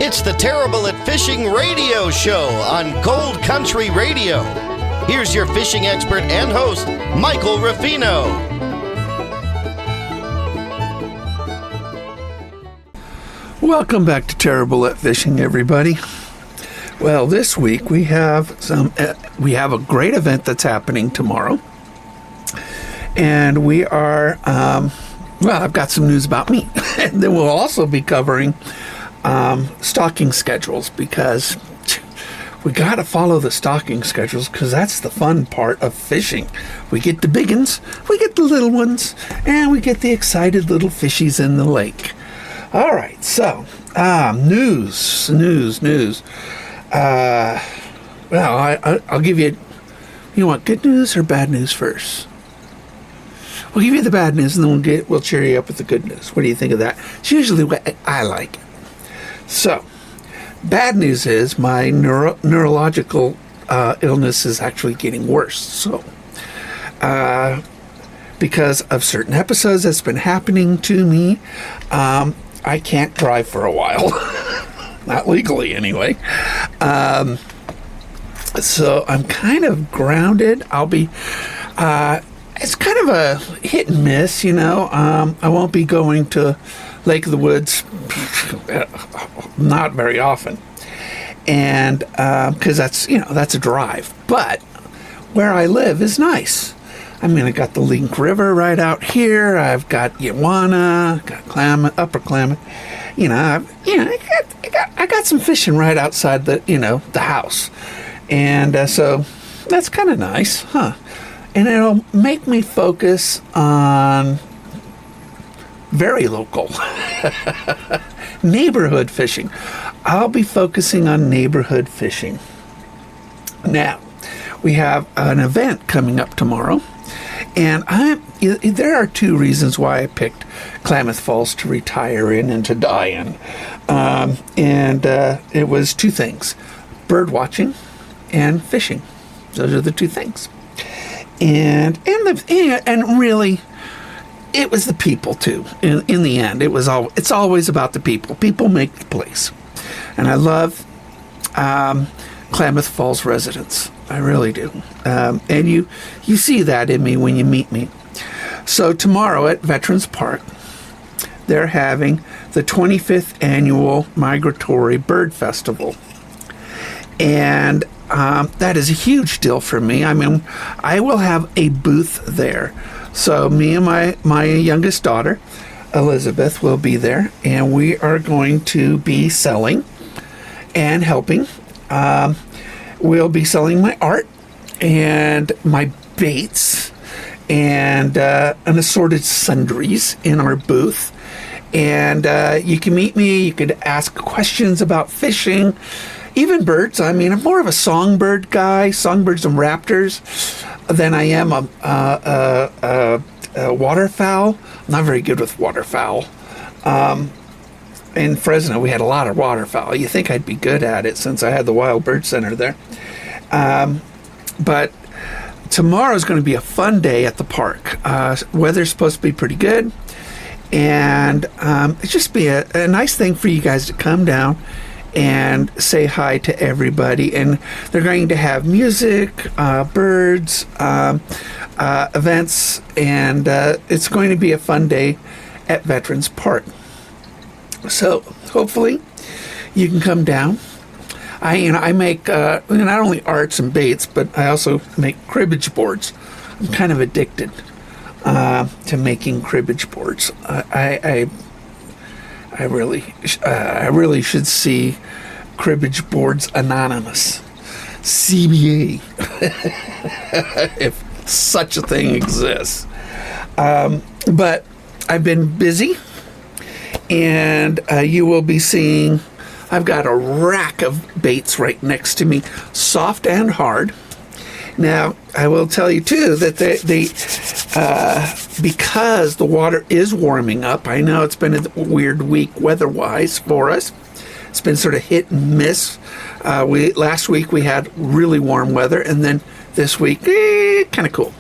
It's the Terrible at Fishing radio show on Gold Country Radio. Here's your fishing expert and host, Michael Raffino. Welcome back to Terrible at Fishing, everybody. Well, this week we have a great event that's happening tomorrow, and we are I've got some news about me, and then we'll also be covering stocking schedules, because we got to follow the stocking schedules, because that's the fun part of fishing. We get the big ones, we get the little ones, and we get the excited little fishies in the lake. All right, so news. I'll give you. You want good news or bad news first? We'll give you the bad news, and then we'll cheer you up with the good news. What do you think of that? It's usually what I like. So, bad news is my neurological illness is actually getting worse. So, because of certain episodes that's been happening to me, I can't drive for a while. Not legally, anyway. So I'm kind of grounded. I'll be... it's kind of a hit and miss, you know. I won't be going to Lake of the Woods not very often, and because that's a drive. But where I live is nice. I mean, I got the Link River right out here. I've got Yawana, got Klamath, Upper Klamath. I got some fishing right outside the house, and so that's kind of nice, huh? And it'll make me focus on very local neighborhood fishing. I'll be focusing on neighborhood fishing. Now, we have an event coming up tomorrow, and there are two reasons why I picked Klamath Falls to retire in and to die in. It was two things: bird watching and fishing. Those are the two things. And really, it was the people too. In the end, it's always about the people. People make the place, and I love Klamath Falls residents. I really do. And you see that in me when you meet me. So tomorrow at Veterans Park, they're having the 25th Annual Migratory Bird Festival, and that is a huge deal for me. I mean, I will have a booth there. So me and my youngest daughter, Elizabeth, will be there, and we are going to be selling and helping. We'll be selling my art and my baits and an assorted sundries in our booth. And you can meet me. You could ask questions about fishing. Even birds. I mean, I'm more of a songbird guy, songbirds and raptors, than I am a waterfowl. I'm not very good with waterfowl. In Fresno, we had a lot of waterfowl. You think I'd be good at it since I had the Wild Bird Center there. But tomorrow's going to be a fun day at the park. Weather's supposed to be pretty good. And it's just be a nice thing for you guys to come down and say hi to everybody. And they're going to have music, birds, events, and it's going to be a fun day at Veterans Park. So hopefully you can come down. I make not only arts and baits, but I also make cribbage boards. I'm kind of addicted to making cribbage boards. I really should see Cribbage Boards Anonymous, CBA, if such a thing exists. But I've been busy, and you will be seeing, I've got a rack of baits right next to me, soft and hard. Now, I will tell you, too, that they because the water is warming up, I know it's been a weird week weather-wise for us. It's been sort of hit and miss. Last week we had really warm weather, and then this week, kind of cool.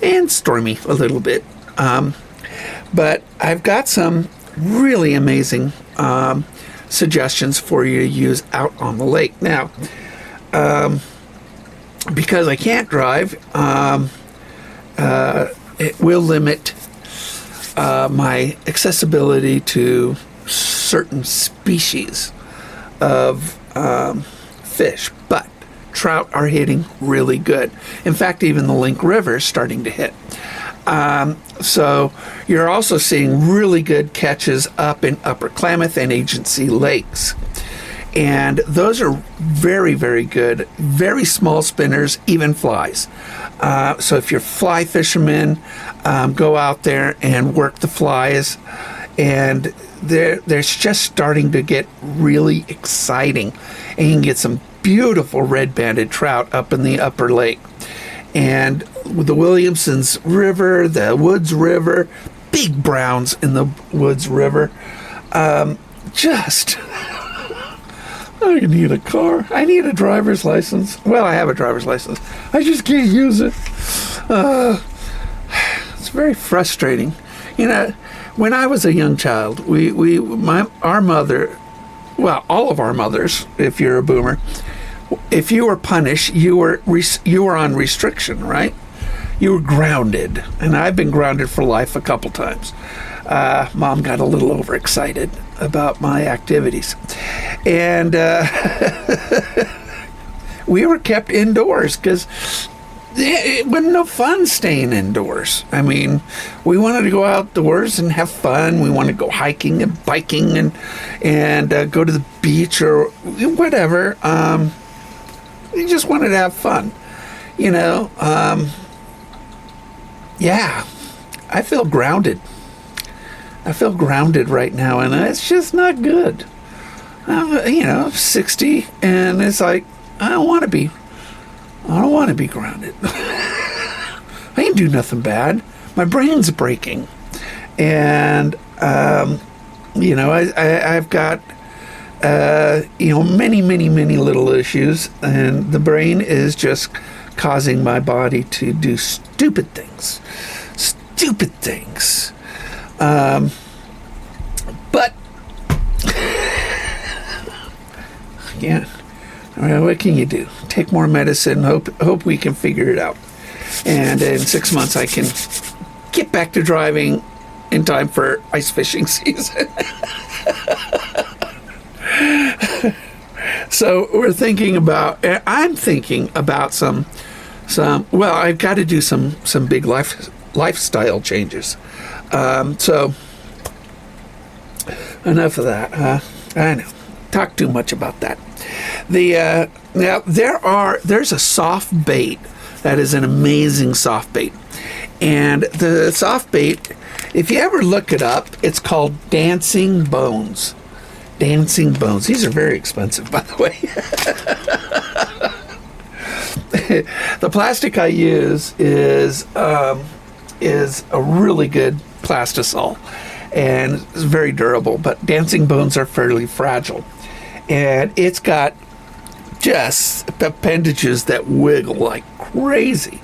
And stormy a little bit. But I've got some really amazing suggestions for you to use out on the lake. Now, because I can't drive, it will limit my accessibility to certain species of fish, but trout are hitting really good. In fact, even the Link River is starting to hit. So you're also seeing really good catches up in Upper Klamath and Agency lakes. And those are very, very good, very small spinners, even flies. So if you're fly fishermen, go out there and work the flies. And they're just starting to get really exciting. And you can get some beautiful red-banded trout up in the upper lake. And with the Williamson's River, the Woods River, big browns in the Woods River. I need a car. I need a driver's license. Well, I have a driver's license. I just can't use it. It's very frustrating. You know, when I was a young child, our mother, well, all of our mothers, if you're a boomer, if you were punished, you were on restriction, right? You were grounded, and I've been grounded for life a couple times. Mom got a little overexcited about my activities, and we were kept indoors because it wasn't no fun staying indoors. I mean, we wanted to go outdoors and have fun. We wanted to go hiking and biking and go to the beach or whatever. We just wanted to have fun, you know. Yeah, I feel grounded. I feel grounded right now, and it's just not good. You know, 60, and it's like, I don't want to be grounded. I ain't do nothing bad. My brain's breaking. And, you know, I've got, you know, many little issues, and the brain is just causing my body to do stupid things. But yeah, well, what can you do? Take more medicine. Hope we can figure it out. And in 6 months, I can get back to driving in time for ice fishing season. So I'm thinking about some. Well, I've got to do some big lifestyle changes. So enough of that. I know, talk too much about that. Now there's a soft bait that is an amazing soft bait, and the soft bait, if you ever look it up, it's called dancing bones. Dancing bones. These are very expensive, by the way. The plastic I use is a really good plastisol, and it's very durable, but dancing bones are fairly fragile. And it's got just appendages that wiggle like crazy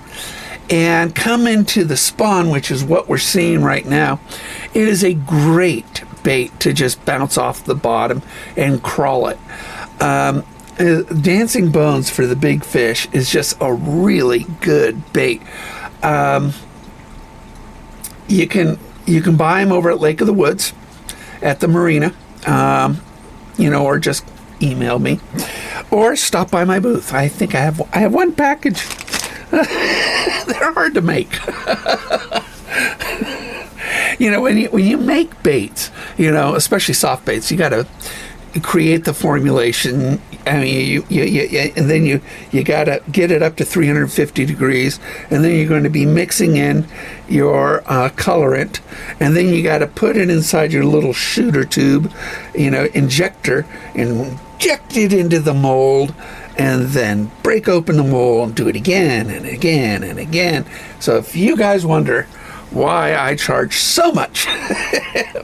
and come into the spawn, which is what we're seeing right now. It is a great bait to just bounce off the bottom and crawl it. Dancing bones for the big fish is just a really good bait. You can buy them over at Lake of the Woods at the marina, you know, or just email me or stop by my booth. I think I have one package. They're hard to make. You know, when you make baits, you know, especially soft baits, you got to create the formulation. I mean, and then you got to get it up to 350 degrees, and then you're going to be mixing in your colorant, and then you got to put it inside your little shooter tube, you know, injector, and inject it into the mold, and then break open the mold and do it again and again and again. So if you guys wonder why I charge so much,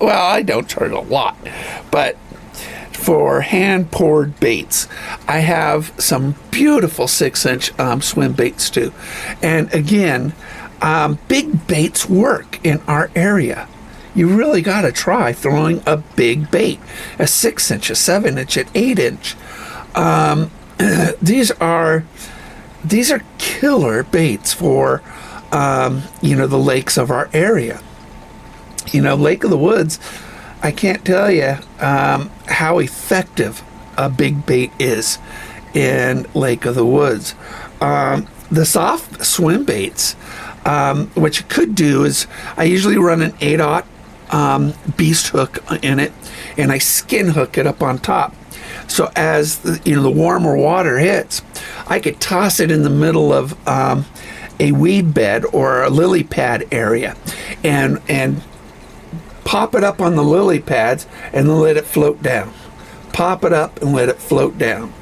well, I don't charge a lot, but for hand-poured baits, I have some beautiful 6-inch swim baits too. And again, big baits work in our area. you really got to try throwing a big bait, a 6-inch, a 7-inch, an 8-inch. These are killer baits for, the lakes of our area. Lake of the Woods, I can't tell you how effective a big bait is in Lake of the Woods. The soft swim baits, what you could do is, I usually run an 8/0 beast hook in it, and I skin hook it up on top. So as the warmer water hits, I could toss it in the middle of a weed bed or a lily pad area, and pop it up on the lily pads and then let it float down. Pop it up and let it float down.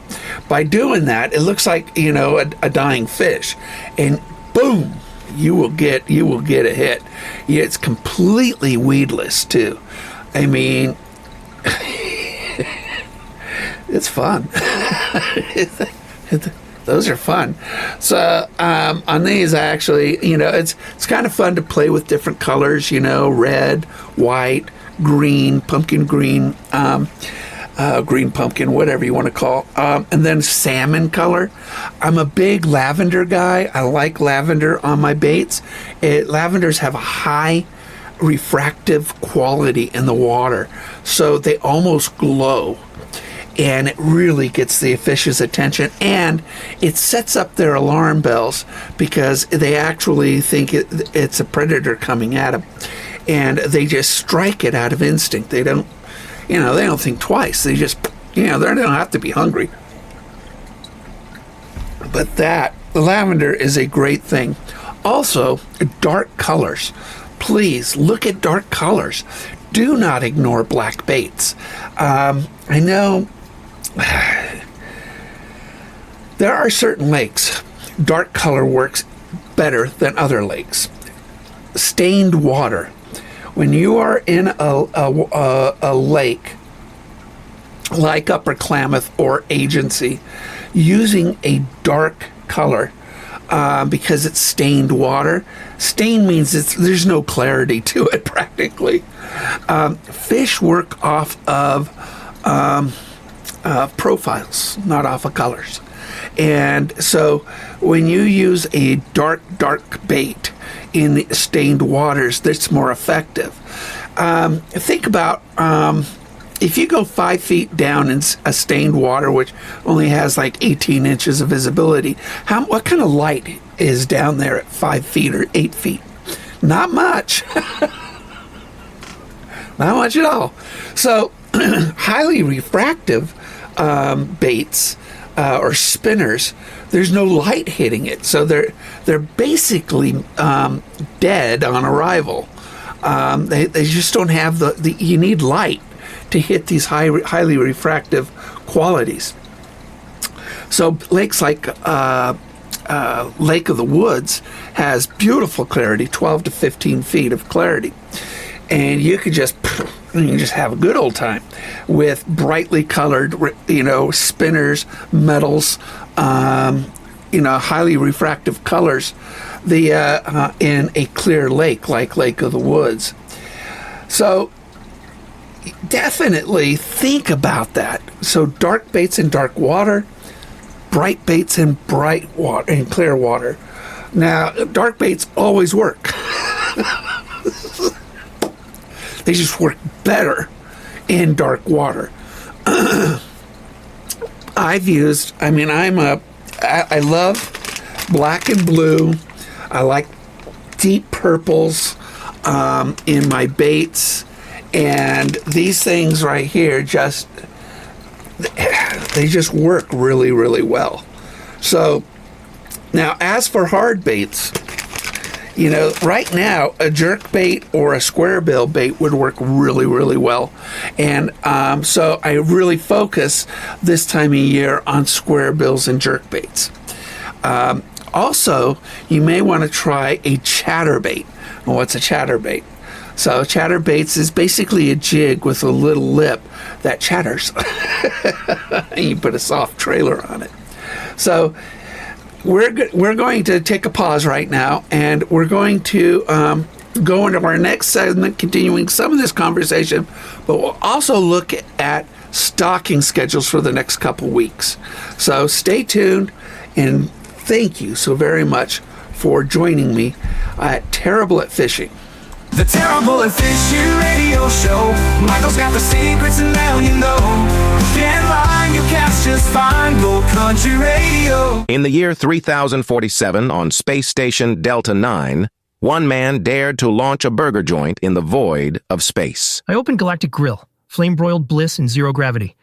By doing that, it looks like a dying fish, and boom, you will get a hit. It's completely weedless too. I mean, it's fun. Those are fun. So on these, actually, it's kind of fun to play with different colors. Red, white, green, pumpkin green, green pumpkin, whatever you want to call. And then salmon color. I'm a big lavender guy. I like lavender on my baits. Lavenders have a high refractive quality in the water, so they almost glow. And it really gets the fish's attention, and it sets up their alarm bells because they actually think it's a predator coming at them, and they just strike it out of instinct. They don't, they don't think twice. They just, they don't have to be hungry. But the lavender is a great thing. Also, dark colors. Please look at dark colors. Do not ignore black baits. I know there are certain lakes, dark color works better than other lakes. Stained water. When you are in a lake like Upper Klamath or Agency, using a dark color because it's stained water. Stain means there's no clarity to it practically. Fish work off of profiles, not off of colors. And so when you use a dark bait in the stained waters, that's more effective. Think about if you go 5 feet down in a stained water, which only has like 18 inches of visibility, what kind of light is down there at 5 feet or 8 feet? Not much. Not much at all. So highly refractive baits or spinners, there's no light hitting it, so they're basically dead on arrival. They just don't have the you need light to hit these highly refractive qualities. So lakes like Lake of the Woods has beautiful clarity, 12 to 15 feet of clarity, and you can just have a good old time with brightly colored, spinners, metals, highly refractive colors, in a clear lake like Lake of the Woods. So definitely think about that. So dark baits in dark water, bright baits in bright water, in clear water. Now, dark baits always work. They just work better in dark water. I love black and blue. I like deep purples in my baits. And these things right here they just work really, really well. So now, as for hard baits, right now, a jerk bait or a square bill bait would work really, really well. And so I really focus this time of year on square bills and jerk baits. Also, you may want to try a chatterbait. Well, what's a chatterbait? So chatterbaits is basically a jig with a little lip that chatters. And you put a soft trailer on it. So we're going to take a pause right now, and we're going to go into our next segment, continuing some of this conversation, but we'll also look at stocking schedules for the next couple weeks. So stay tuned, and thank you so very much for joining me at Terrible at Fishing. The Terrible at Fishing radio show. Michael's got the secrets and now you know. Can't lie, you cast just fine. Gold Country Radio. In the year 3047 on Space Station Delta 9, one man dared to launch a burger joint in the void of space. I opened Galactic Grill, flame-broiled bliss in zero gravity.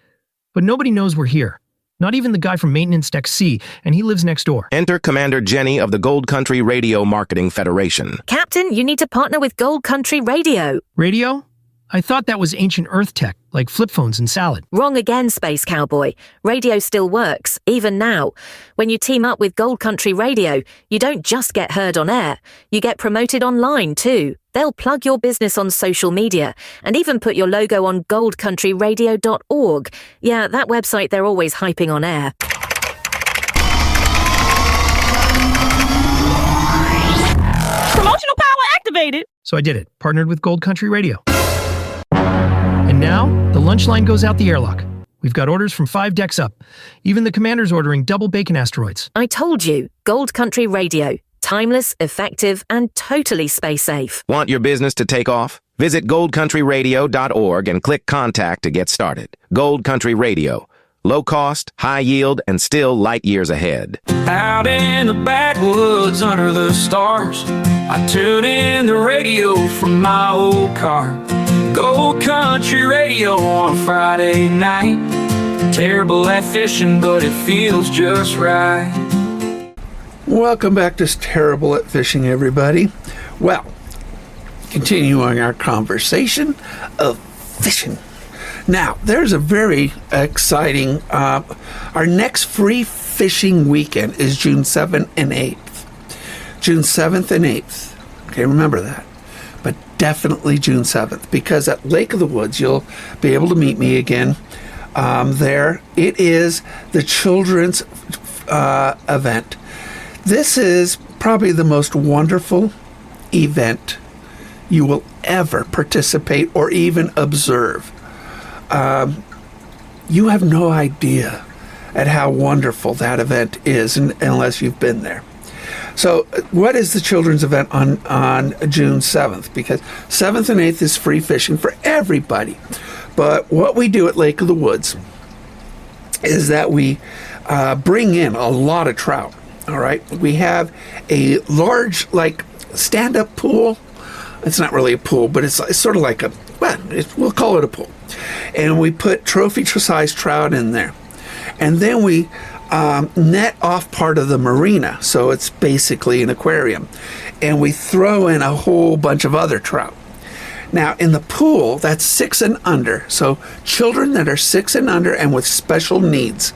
But nobody knows we're here. Not even the guy from Maintenance Deck C, and he lives next door. Enter Commander Jenny of the Gold Country Radio Marketing Federation. Captain, you need to partner with Gold Country Radio. Radio? I thought that was ancient Earth tech, like flip phones and salad. Wrong again, Space Cowboy. Radio still works, even now. When you team up with Gold Country Radio, you don't just get heard on air. You get promoted online, too. They'll plug your business on social media and even put your logo on goldcountryradio.org. Yeah, that website they're always hyping on air. Promotional power activated. So I did it, partnered with Gold Country Radio. And now, the lunch line goes out the airlock. We've got orders from 5 decks up. Even the commander's ordering double bacon asteroids. I told you, Gold Country Radio. Timeless, effective, and totally space safe. Want your business to take off? Visit goldcountryradio.org and click Contact to get started. Gold Country Radio. Low cost, high yield, and still light years ahead. Out in the backwoods under the stars, I tune in the radio from my old car. Gold Country Radio on Friday night. Terrible at fishing, but it feels just right. Welcome back to Terrible at Fishing, everybody. Well, continuing our conversation of fishing. Now, there's a very exciting, our next free fishing weekend is June 7th and 8th. June 7th and 8th. Okay, remember that. But definitely June 7th, because at Lake of the Woods, you'll be able to meet me again there. It is the children's event. This is probably the most wonderful event you will ever participate or even observe. You have no idea at how wonderful that event is unless you've been there. So what is the children's event on June 7th? Because 7th and 8th is free fishing for everybody. But what we do at Lake of the Woods is that we bring in a lot of trout. All right, we have a large, like, stand-up pool. It's not really a pool, but it's sort of like we'll call it a pool. And we put trophy-sized trout in there. And then we net off part of the marina, so it's basically an aquarium. And we throw in a whole bunch of other trout. Now, in the pool, that's 6 and under. So children that are 6 and under and with special needs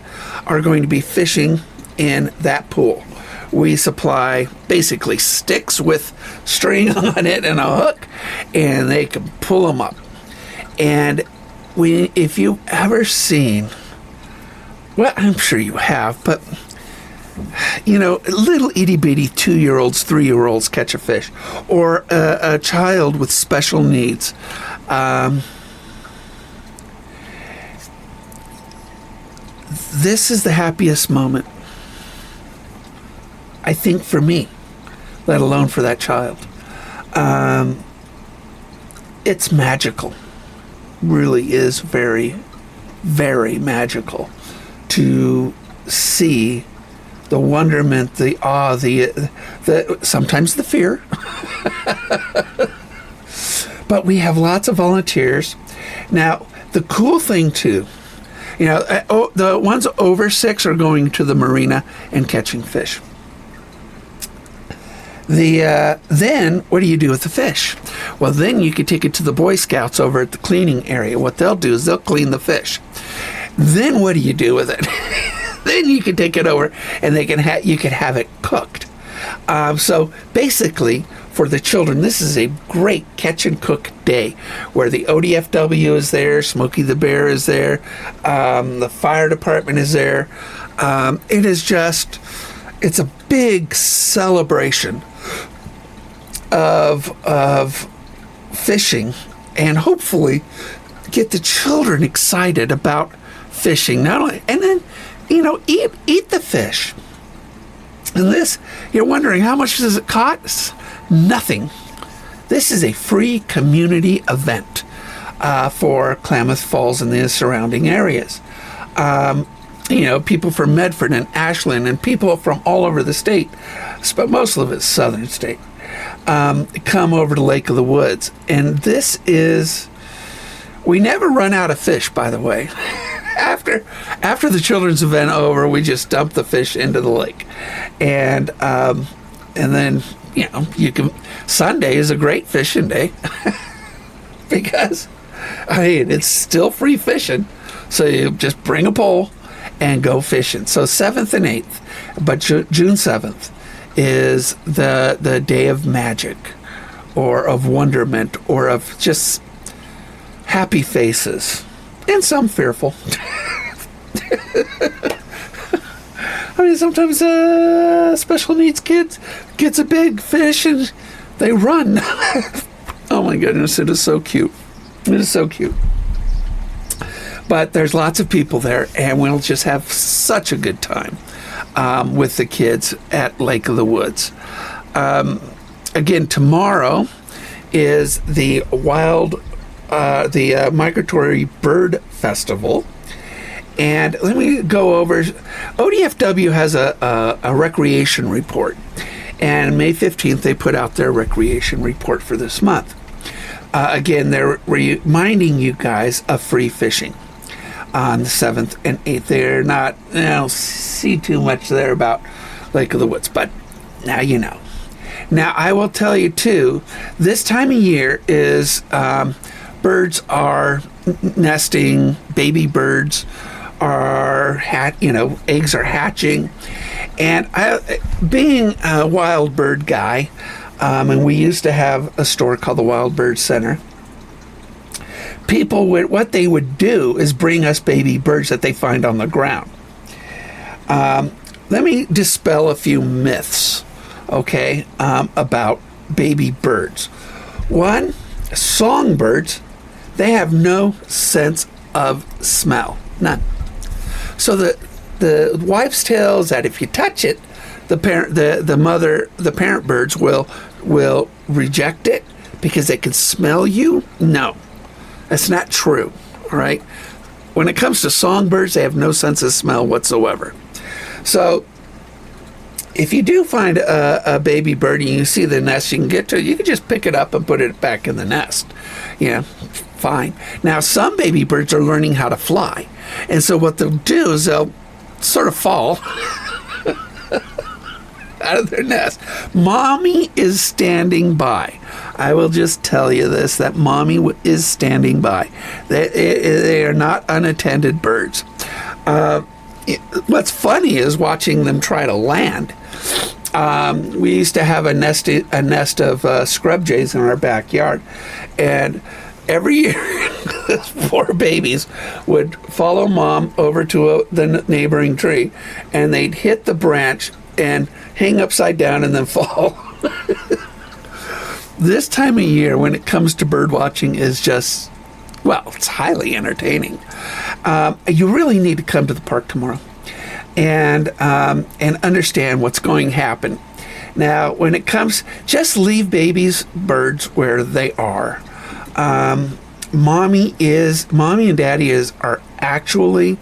are going to be fishing in that pool. We supply basically sticks with string on it and a hook, and they can pull them up. And if you've ever seen, well, I'm sure you have, but little itty bitty 2-year-olds, 3-year-olds catch a fish, or a child with special needs. This is the happiest moment, I think, for me, let alone for that child. It's magical. Really is very, very magical to see the wonderment, the awe, the sometimes the fear. But we have lots of volunteers. Now, the cool thing too, the ones over 6 are going to the marina and catching fish. Then what do you do with the fish? Well, then you could take it to the Boy Scouts over at the cleaning area. What they'll do is they'll clean the fish. Then what do you do with it? Then you can take it over and you can have it cooked. So basically, for the children, this is a great catch and cook day where the ODFW is there, Smokey the Bear is there, the fire department is there. It's a big celebration of fishing, and hopefully get the children excited about fishing. Not only, and then, eat the fish. And this, you're wondering, how much does it cost? Nothing. This is a free community event for Klamath Falls and the surrounding areas. People from Medford and Ashland and people from all over the state, but most of it's southern state, come over to Lake of the Woods. And this is, we never run out of fish, by the way. After the children's event over, we just dump the fish into the lake. And then, Sunday is a great fishing day because, it's still free fishing. So you just bring a pole and go fishing. So 7th and 8th, but June 7th is the day of magic or of wonderment or of just happy faces and some fearful. Sometimes special needs kids gets a big fish and they run. Oh my goodness, it is so cute. It is so cute. But there's lots of people there, and we'll just have such a good time with the kids at Lake of the Woods. Again, tomorrow is the Migratory Bird Festival. And let me go over, ODFW has a recreation report. And May 15th, they put out their recreation report for this month. Again, they're reminding you guys of free fishing on the 7th and 8th. They're not, I don't see too much there about Lake of the Woods, but now you know. Now, I will tell you, too, this time of year is birds are nesting, baby birds are, eggs are hatching. And being a wild bird guy, and we used to have a store called the Wild Bird Center, what they would do is bring us baby birds that they find on the ground. Let me dispel a few myths, okay, about baby birds. One, songbirds, they have no sense of smell, none. So the wives' tale is that if you touch it, the parent birds will reject it because they can smell you. No, that's not true. All right. When it comes to songbirds, they have no sense of smell whatsoever. So if you do find a baby bird and you see the nest, you can get to it, you can just pick it up and put it back in the nest. Fine. Now, some baby birds are learning how to fly. And so what they'll do is they'll sort of fall out of their nest. Mommy is standing by. I will just tell you this, that mommy is standing by. They are not unattended birds. What's funny is watching them try to land. We used to have a nest of scrub jays in our backyard, and every year, poor babies would follow mom over to the neighboring tree, and they'd hit the branch and hang upside down and then fall. This time of year, when it comes to bird watching, is just, it's highly entertaining. You really need to come to the park tomorrow and understand what's going to happen. Now, when it comes, just leave birds where they are. Mommy and daddy are actually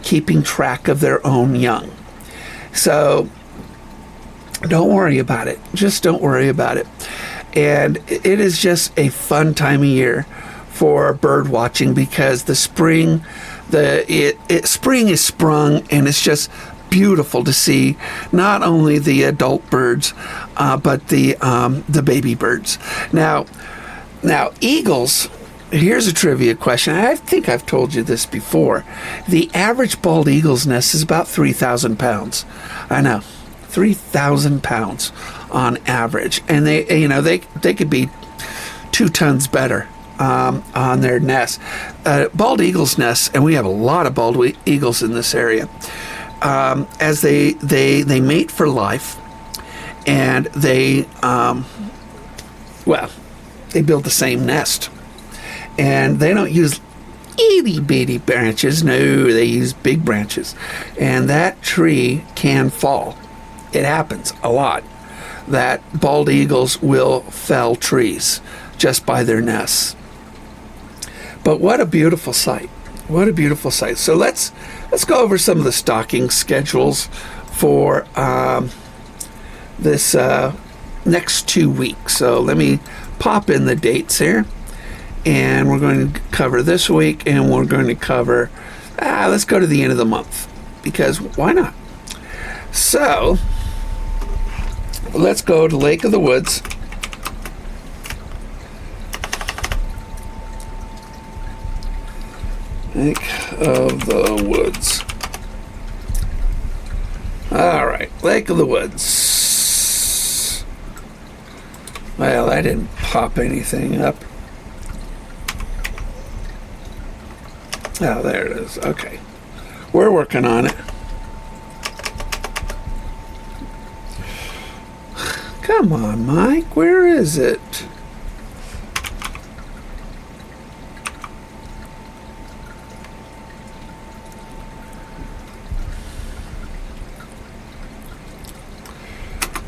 keeping track of their own young. So don't worry about it. Just don't worry about it. And it is just a fun time of year for bird watching because the spring, spring is sprung, and it's just beautiful to see not only the adult birds, but the baby birds. Now, eagles, here's a trivia question. I think I've told you this before. The average bald eagle's nest is about 3,000 pounds. I know, 3,000 pounds on average. And they could be 2 tons better on their nest. Bald eagle's nests, and we have a lot of bald eagles in this area, as they mate for life. and they, they build the same nest. And they don't use itty-bitty branches. No, they use big branches. And that tree can fall. It happens a lot that bald eagles will fell trees just by their nests. But what a beautiful sight. What a beautiful sight. So let's go over some of the stocking schedules for this next 2 weeks. So let me pop in the dates here. And we're going to cover this week, and we're going to cover, let's go to the end of the month, because why not? So, let's go to Lake of the Woods. Lake of the Woods. All right, Lake of the Woods. Well, I didn't pop anything up. Oh, there it is. Okay. We're working on it. Come on, Mike. Where is it?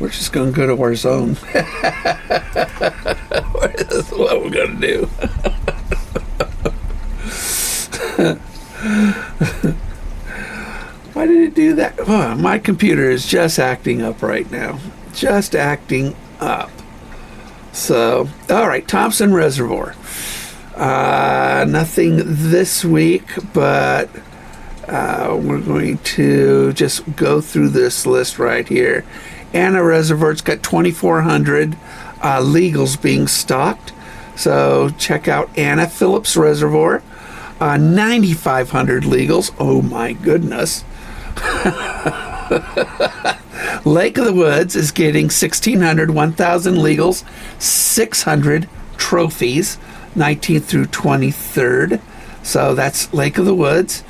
We're just going to go to our zone. This is what we're going to do. Why did it do that? Oh, my computer is just acting up right now. Just acting up. So, all right, Thompson Reservoir. Nothing this week, but we're going to just go through this list right here. Anna Reservoir, it's got 2,400 legals being stocked. So check out Anna Phillips Reservoir. 9,500 legals. Oh my goodness. Lake of the Woods is getting 1,600, 1,000 legals, 600 trophies, 19th through 23rd. So that's Lake of the Woods.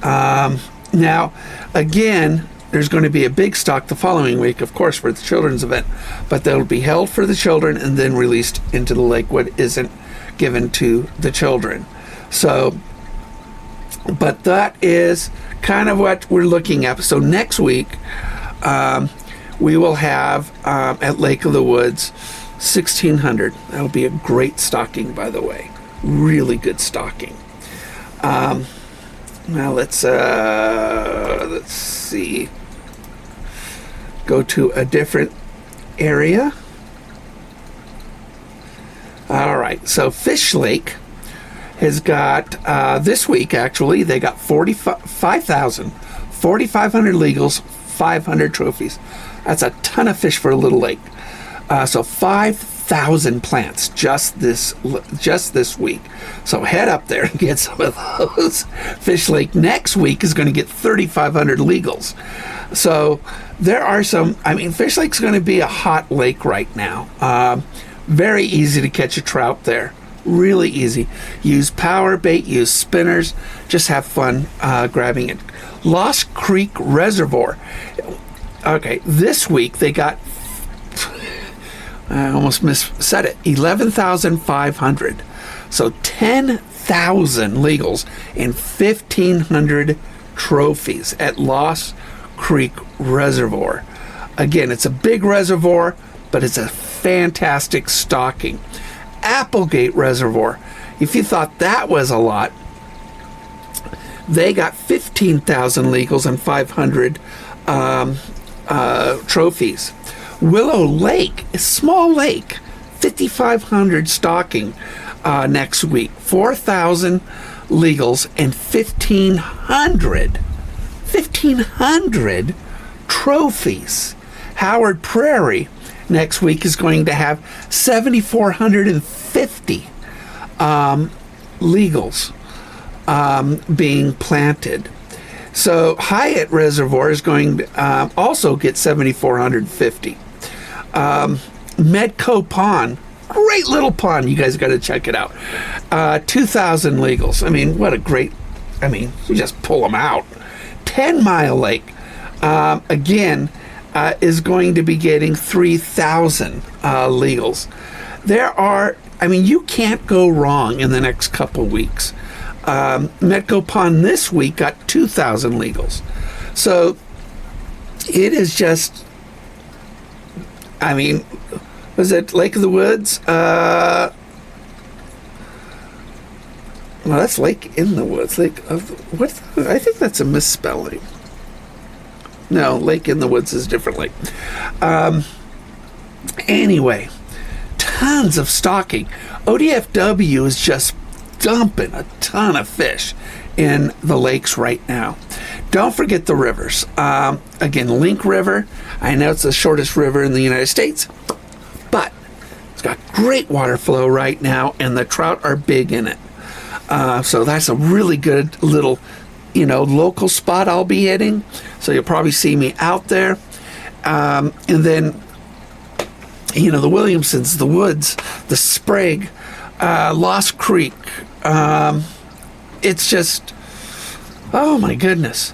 Now, again, there's going to be a big stock the following week, of course, for the children's event, but they'll be held for the children and then released into the lake what isn't given to the children. So, but that is kind of what we're looking at. So next week, we will have at Lake of the Woods 1,600. That'll be a great stocking, by the way. Really good stocking. Now let's see. Go to a different area. All right. So Fish Lake has got this week actually they got 4,500 legals, 500 trophies. That's a ton of fish for a little lake. So 5,000 plants just this week. So head up there and get some of those. Fish Lake next week is going to get 3,500 legals. So there are some. I mean, Fish Lake's going to be a hot lake right now. Very easy to catch a trout there. Really easy. Use power bait, use spinners, just have fun grabbing it. Lost Creek Reservoir. Okay, this week they got, I almost said it, 11,500. So 10,000 legals and 1,500 trophies at Lost Creek Reservoir. Again, it's a big reservoir, but it's a fantastic stocking. Applegate Reservoir, if you thought that was a lot, they got 15,000 legals and 500 trophies. Willow Lake, a small lake, 5,500 stocking next week, 4,000 legals and 1,500 trophies. Howard Prairie next week is going to have 7,450 legals being planted. So Hyatt Reservoir is going to also get 7,450. Medco Pond, great little pond. You guys got to check it out. 2,000 legals. I mean, what a great, you just pull them out. 10 Mile Lake. Again, is going to be getting 3,000 legals. You can't go wrong in the next couple weeks. Metco Pond this week got 2,000 legals. So it is just, was it Lake of the Woods? Well, that's Lake in the Woods. I think that's a misspelling. No, Lake in the Woods is different lake. Anyway, tons of stocking. ODFW is just dumping a ton of fish in the lakes right now. Don't forget the rivers. Again, Link River. I know it's the shortest river in the United States, but it's got great water flow right now, and the trout are big in it. So that's a really good little, local spot I'll be hitting. So you'll probably see me out there. And then, the Williamsons, the Woods, the Sprague, Lost Creek. It's just, oh my goodness.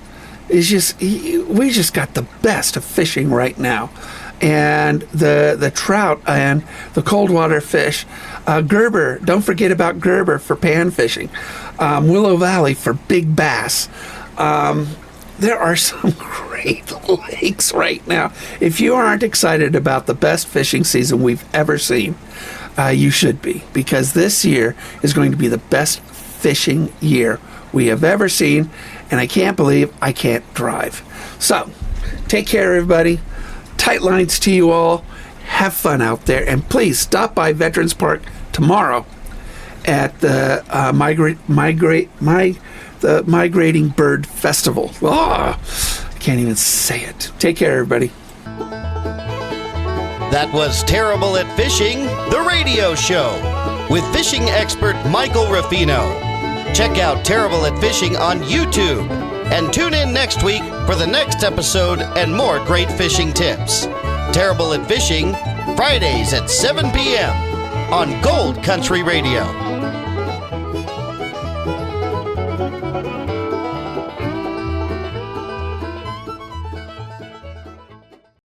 We just got the best of fishing right now. And the trout and the cold water fish, Gerber, don't forget about Gerber for pan fishing, Willow Valley for big bass. There are some great lakes right now. If you aren't excited about the best fishing season we've ever seen, you should be, because this year is going to be the best fishing year we have ever seen, and I can't believe I can't drive. So, take care, everybody. Tight lines to you all. Have fun out there, and please stop by Veterans Park tomorrow at the Migrating Bird Festival. I can't even say it. Take care, everybody. That was Terrible at Fishing, the radio show, with fishing expert Michael Raffino. Check out Terrible at Fishing on YouTube, and tune in next week for the next episode and more great fishing tips. Terrible at Fishing, Fridays at 7 p.m. on Gold Country Radio.